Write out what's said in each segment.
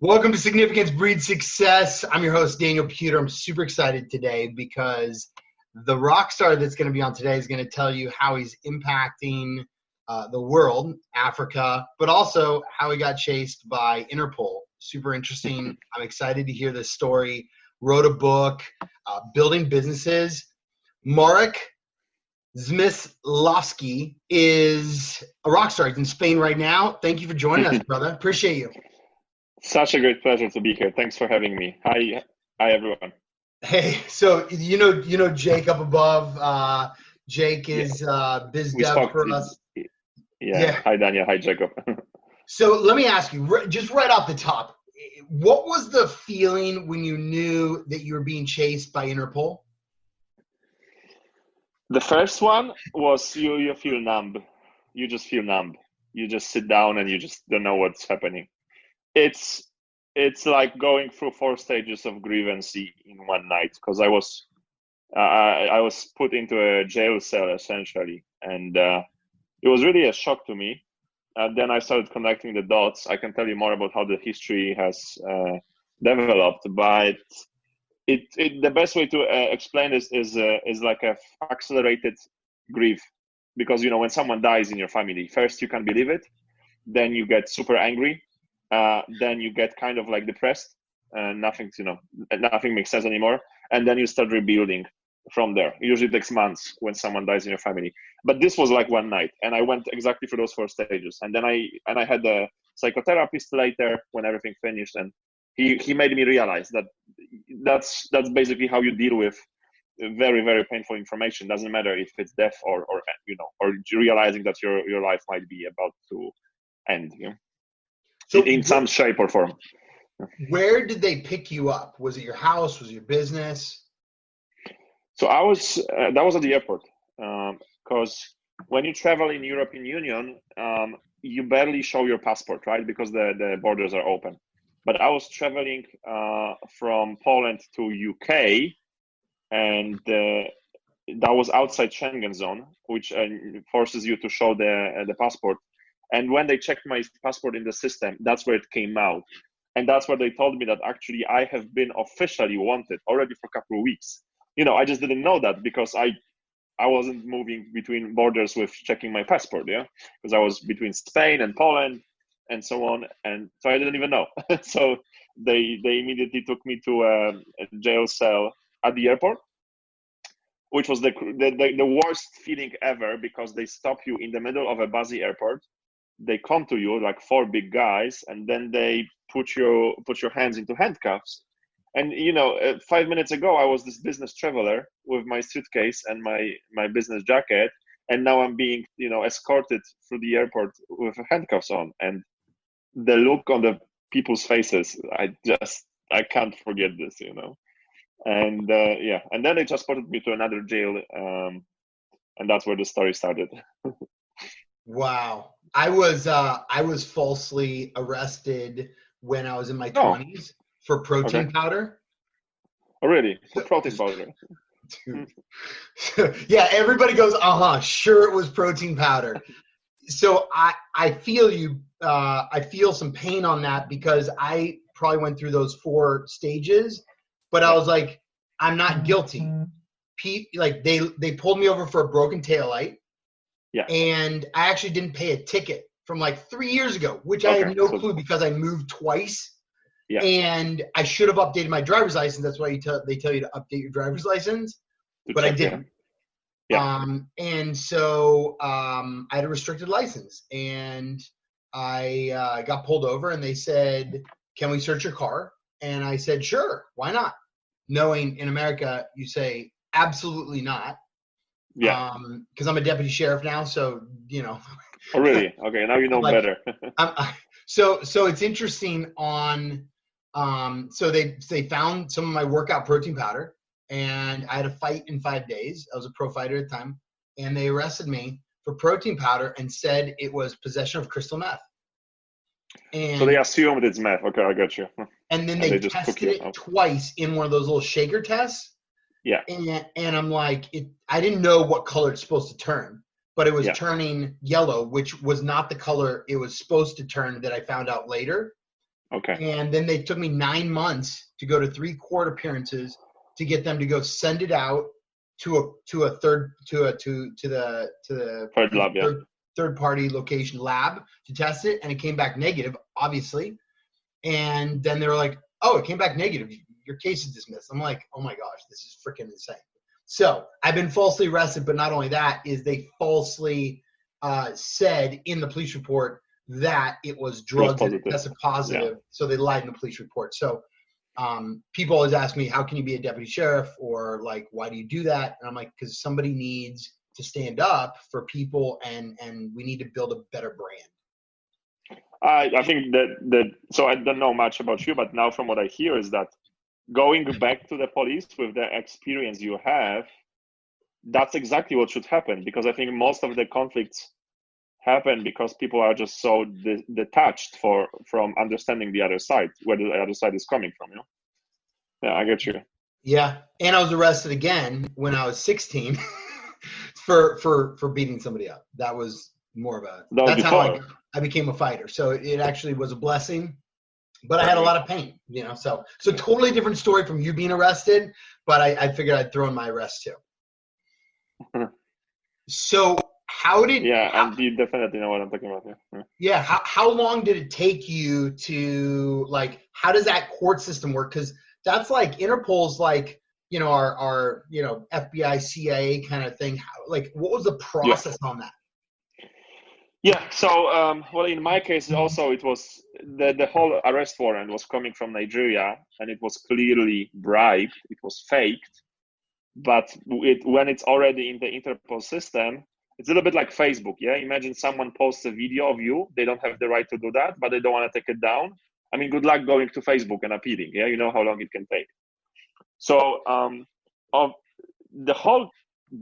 Welcome to Significance Breeds Success. I'm your host, Daniel Puder. I'm super excited today because the rock star that's going to be on today is going to tell you how he's impacting the world, Africa, but also how he got chased by Interpol. Super interesting. I'm excited to hear this story. Wrote a book, building businesses. Marek Zmyslowski is a rock star. He's in Spain right now. Thank you for joining us, brother. Appreciate you. Such a great pleasure to be here. Thanks for having me. Hi everyone. Hey, so you know Jake up above. Jake is biz dev for us. Yeah. Hi Daniel. Hi Jacob. So let me ask you, just right off the top, what was the feeling when you knew that you were being chased by Interpol? The first one was you feel numb. You just feel numb. You just sit down and you just don't know what's happening. It's like going through 4 stages of grievance in one night, because I was put into a jail cell essentially, and it was really a shock to me. Then I started connecting the dots. I can tell you more about how the history has developed, but the best way to explain this is like a accelerated grief, because when someone dies in your family, first you can't believe it, then you get super angry. Then you get kind of like depressed, and nothing makes sense anymore. And then you start rebuilding from there. It usually takes months when someone dies in your family. But this was like one night, and I went exactly through those 4 stages. And then I had a psychotherapist later when everything finished, and he made me realize that that's basically how you deal with very, very painful information. Doesn't matter if it's death or realizing that your life might be about to end. So in some shape or form. Where did they pick you up? Was it your house? Was it your business? So that was at the airport, because when you travel in European Union, you barely show your passport, right? Because the borders are open. But I was traveling from Poland to UK, and that was outside Schengen zone, which forces you to show the passport. And when they checked my passport in the system, that's where it came out. And that's where they told me that actually I have been officially wanted already for a couple of weeks. I just didn't know that because I wasn't moving between borders with checking my passport, because I was between Spain and Poland and so on. And so I didn't even know. So they immediately took me to a jail cell at the airport, which was the worst feeling ever, because they stop you in the middle of a busy airport. They come to you like 4 big guys, and then they put your hands into handcuffs. And 5 minutes ago I was this business traveler with my suitcase and my business jacket, and now I'm being escorted through the airport with handcuffs on. And the look on the people's faces, I can't forget this. And and then they just put me to another jail, and that's where the story started. Wow. I was falsely arrested when I was in my 20s for protein powder. Oh, really? For protein powder? Dude. Yeah, everybody goes, sure it was protein powder. So I feel you. I feel some pain on that, because I probably went through those 4 stages, but I was like, I'm not guilty. They pulled me over for a broken taillight. Yeah. And I actually didn't pay a ticket from like 3 years ago, which I had no clue, because I moved twice. Yeah. And I should have updated my driver's license. That's why they tell you to update your driver's license, but I didn't. Yeah. And so I had a restricted license, and I got pulled over, and they said, "Can we search your car?" And I said, "Sure, why not?" Knowing in America you say absolutely not. Yeah. Because I'm a deputy sheriff now, so Oh, really? Okay, now you know better. So it's interesting on. So they found some of my workout protein powder, and I had a fight in 5 days. I was a pro fighter at the time, and they arrested me for protein powder and said it was possession of crystal meth. And so they assumed it's meth. Okay, I got you. And then they tested it twice in one of those little shaker tests. Yeah. And I'm like, I didn't know what color it's supposed to turn, but it was turning yellow, which was not the color it was supposed to turn, that I found out later. Okay. And then they took me 9 months to go to 3 court appearances to get them to go send it out to the Third lab, yeah. third party location lab to test it, and it came back negative, obviously. And then they were like, "Oh, it came back negative. Your case is dismissed." I'm like, "Oh my gosh, this is freaking insane." So I've been falsely arrested, but not only that, is they falsely said in the police report that it was drugs and it tested positive. Yeah. So they lied in the police report. So people always ask me, how can you be a deputy sheriff, or like, why do you do that? And I'm like, because somebody needs to stand up for people, and we need to build a better brand. I think that so I don't know much about you, but now from what I hear is that going back to the police with the experience you have, that's exactly what should happen, because I think most of the conflicts happen because people are just so detached from understanding the other side, where the other side is coming from. Yeah, I get you. Yeah, and I was arrested again when I was 16 for beating somebody up. That was more of a. That's how I became a fighter. So it actually was a blessing, but I had a lot of pain. So totally different story from you being arrested. But I figured I'd throw in my arrest too. So. And you definitely know what I'm talking about. Yeah. How long did it take you to, like, how does that court system work? Because that's like Interpol's, like, our FBI, CIA kind of thing. Like, what was the process on that? Yeah. So, well, in my case also, it was the whole arrest warrant was coming from Nigeria, and it was clearly bribed. It was faked. But when it's already in the Interpol system, it's a little bit like Facebook, yeah? Imagine someone posts a video of you. They don't have the right to do that, but they don't want to take it down. I mean, good luck going to Facebook and appealing, yeah? You know how long it can take. So of the whole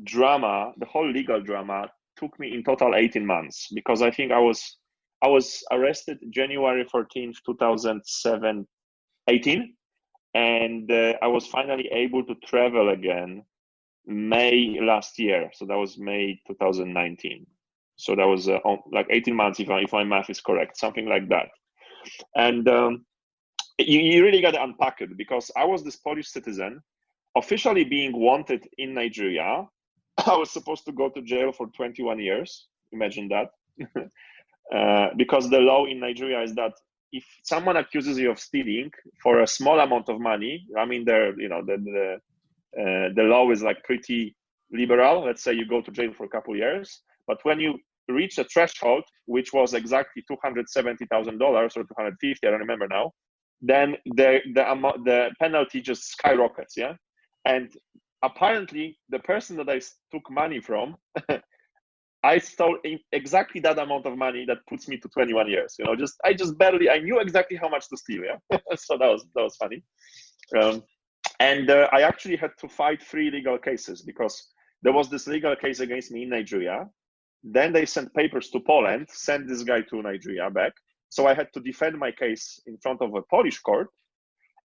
drama, the whole legal drama took me in total 18 months, because I think I was arrested January 14th, 2018, and I was finally able to travel again May last year. So that was May 2019. So that was like 18 months, if my math is correct, something like that. And you really got to unpack it, because I was this Polish citizen officially being wanted in Nigeria. I was supposed to go to jail for 21 years. Imagine that. Because the law in Nigeria is that if someone accuses you of stealing for a small amount of money, I mean, the law is like pretty liberal. Let's say you go to jail for a couple of years, but when you reach a threshold, which was exactly $270,000 or $250,000, I don't remember now, then the penalty just skyrockets. Yeah, and apparently the person that I took money from, I stole exactly that amount of money that puts me to 21 years. I knew exactly how much to steal. Yeah, so that was funny. And I actually had to fight 3 legal cases, because there was this legal case against me in Nigeria. Then they sent papers to Poland, sent this guy to Nigeria back. So I had to defend my case in front of a Polish court.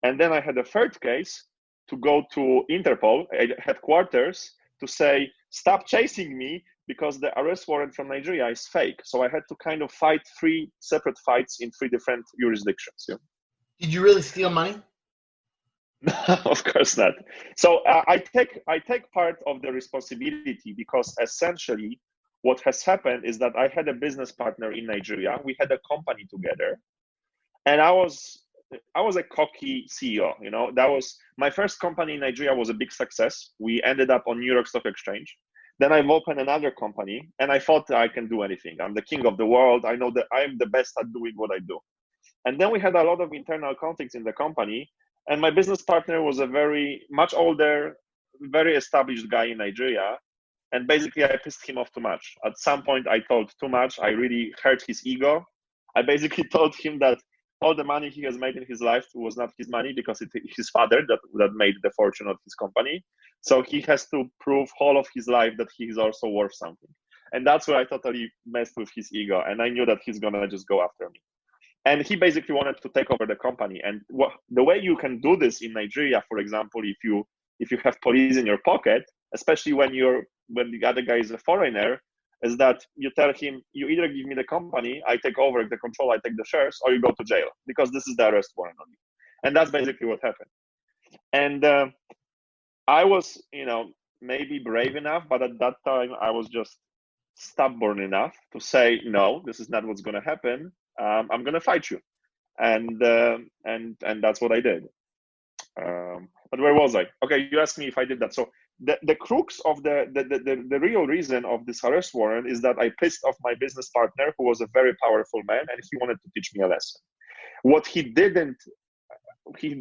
And then I had a 3rd case to go to Interpol headquarters to say, stop chasing me, because the arrest warrant from Nigeria is fake. So I had to kind of fight 3 separate fights in 3 different jurisdictions. Yeah. Did you really steal money? Of course not. So I take part of the responsibility, because essentially what has happened is that I had a business partner in Nigeria. We had a company together, and I was a cocky CEO. That was my first company in Nigeria. Was a big success. We ended up on New York Stock Exchange. Then I've opened another company, and I thought I can do anything. I'm the king of the world. I know that I'm the best at doing what I do. And then we had a lot of internal conflicts in the company. And my business partner was a very much older, very established guy in Nigeria. And basically, I pissed him off too much. At some point, I told too much. I really hurt his ego. I basically told him that all the money he has made in his life was not his money, because it's his father that made the fortune of his company. So he has to prove all of his life that he is also worth something. And that's where I totally messed with his ego. And I knew that he's going to just go after me. And he basically wanted to take over the company. And the way you can do this in Nigeria, for example, if you have police in your pocket, especially when the other guy is a foreigner, is that you tell him, you either give me the company, I take over the control, I take the shares, or you go to jail, because this is the arrest warrant on you. And that's basically what happened. And I was, maybe brave enough, but at that time I was just stubborn enough to say, no, this is not what's going to happen. I'm going to fight you. And that's what I did. But where was I? Okay, you asked me if I did that. So the crux of the real reason of this arrest warrant is that I pissed off my business partner, who was a very powerful man, and he wanted to teach me a lesson. What he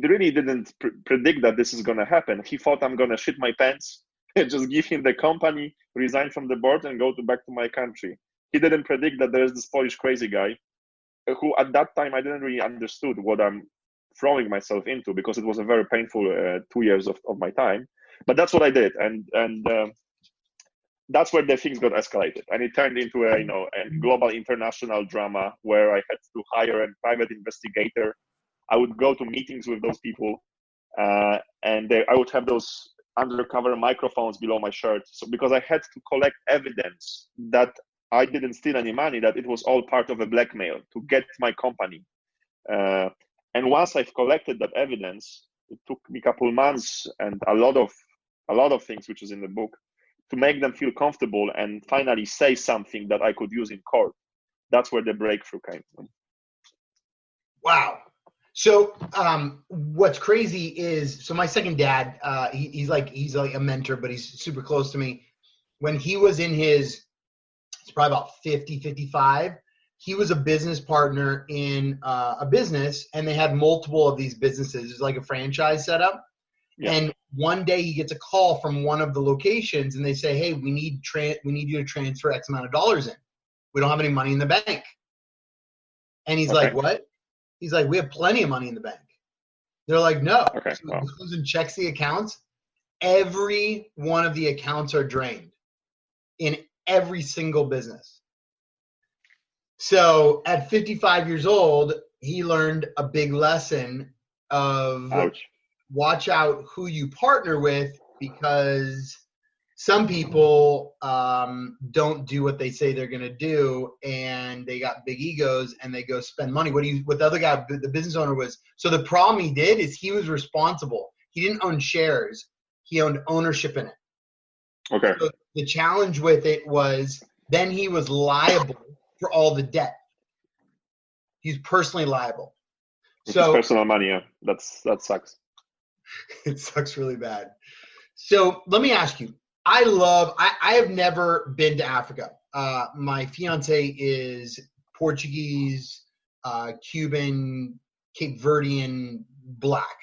really didn't predict that this is going to happen. He thought I'm going to shit my pants, just give him the company, resign from the board, and go back to my country. He didn't predict that there's this Polish crazy guy who at that time I didn't really understood what I'm throwing myself into, because it was a very painful 2 years of my time. But that's what I did, and that's where the things got escalated, and it turned into a global international drama where I had to hire a private investigator. I would go to meetings with those people, and I would have those undercover microphones below my shirt. So because I had to collect evidence that I didn't steal any money, that it was all part of a blackmail to get my company. And once I've collected that evidence, it took me a couple months and a lot of things, which is in the book, to make them feel comfortable and finally say something that I could use in court. That's where the breakthrough came from. Wow. So what's crazy is, so my second dad, he's like a mentor, but he's super close to me. When he was in it's probably about 50, 55, he was a business partner in a business, and they had multiple of these businesses. It's like a franchise setup. Yeah. And one day he gets a call from one of the locations, and they say, hey, we need you to transfer X amount of dollars in. We don't have any money in the bank. And he's like, what? He's like, we have plenty of money in the bank. They're like, no. Okay. So he goes and checks the accounts. Every one of the accounts are drained in every single business. So at 55 years old, he learned a big lesson of watch out who you partner with, because some people don't do what they say they're going to do, and they got big egos and they go spend money. What the other guy, the business owner, was, so the problem he did is he was responsible. He didn't own shares. He owned ownership in it. Okay. So the challenge with it was then he was liable for all the debt. He's personally liable. So personal money, yeah. That sucks. It sucks really bad. So let me ask you, I have never been to Africa. My fiance is Portuguese, Cuban, Cape Verdean, Black,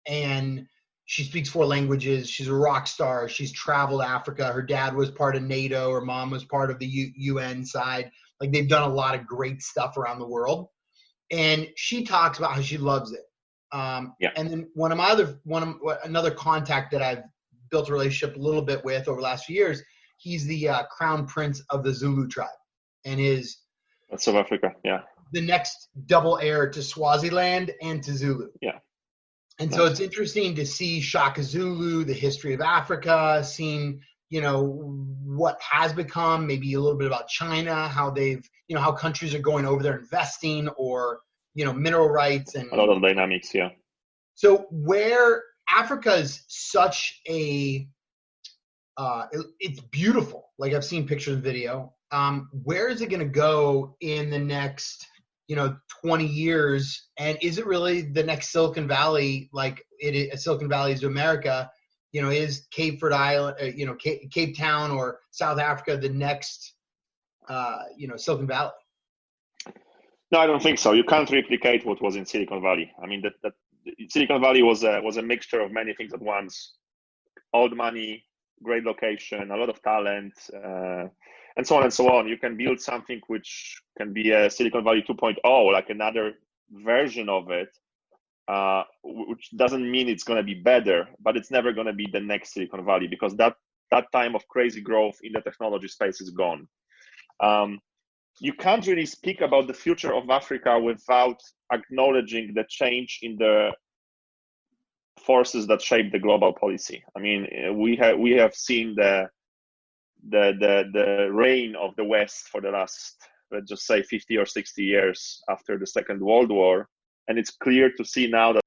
and she speaks 4 languages. She's a rock star. She's traveled Africa. Her dad was part of NATO. Her mom was part of the UN side. Like, they've done a lot of great stuff around the world. And she talks about how she loves it. Yeah. And then another contact that I've built a relationship a little bit with over the last few years, he's the crown prince of the Zulu tribe, and that's South Africa. Yeah. The next double heir to Swaziland and to Zulu. Yeah. And so it's interesting to see Shaka Zulu, the history of Africa, seeing, what has become, maybe a little bit about China, how they've, how countries are going over there investing, or, mineral rights and a lot of dynamics. Yeah. So where Africa is such it's beautiful. Like, I've seen pictures and video. Where is it going to go in the next, 20 years? And is it really the next Silicon Valley, like Silicon Valley is to America? Is Cape Island, Cape Town or South Africa the next, Silicon Valley? No, I don't think so. You can't replicate what was in Silicon Valley. I mean, that Silicon Valley was a mixture of many things at once: old money, great location, a lot of talent, and so on and so on. You can build something which can be a Silicon Valley 2.0, like another version of it, which doesn't mean it's going to be better, but it's never going to be the next Silicon Valley, because that time of crazy growth in the technology space is gone. You can't really speak about the future of Africa without acknowledging the change in the forces that shape the global policy. I mean, we have seen the the reign of the West for the last, let's just say, 50 or 60 years after the Second World War. And it's clear to see now that